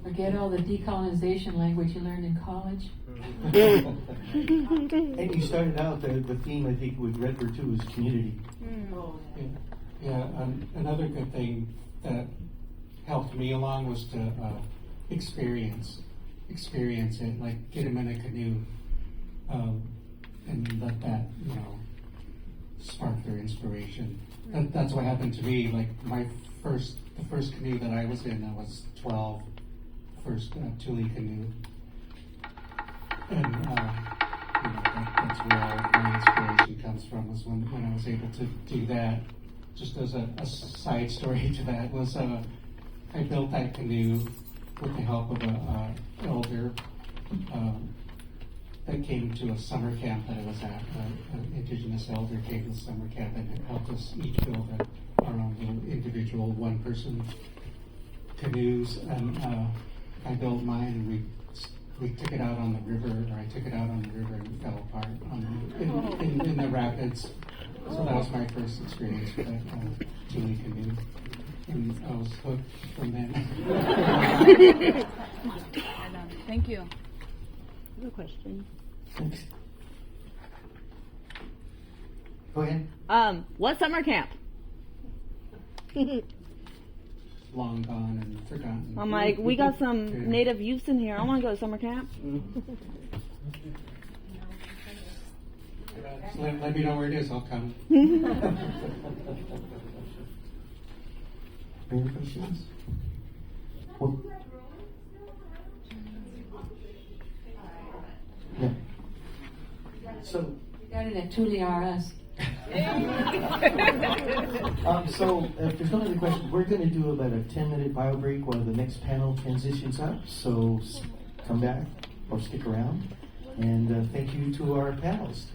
Forget all the decolonization language you learned in college. And you started out, the theme, I think, with Redbird too, was community. Yeah, another good thing that helped me along was to experience. experience it, like get them in a canoe, and let that, spark their inspiration. That's what happened to me. Like the first canoe that I was in, I was 12, first Thule canoe, and that's where all my inspiration comes from. Was when I was able to do that. Just as a side story to that was I built that canoe with the help of a elder that came to a summer camp that I was at. An indigenous elder came to the summer camp and helped us each build our own little individual one-person canoes. And I built mine, and we took it out on the river, or I took it out on the river and it fell apart in the rapids. So that was my first experience with that Thule canoe, and I was hooked from then. Thank you. I have a question. Thanks. Go ahead. What summer camp? Long gone and forgotten. I'm like, we got some native youths in here. I want to go to summer camp. Just let me know where it is, I'll come. Any questions? Well, yeah. So, We got it at Thule RS. so if there's no other questions, we're going to do about a 10-minute bio break while the next panel transitions up. So come back or stick around. And thank you to our panelists.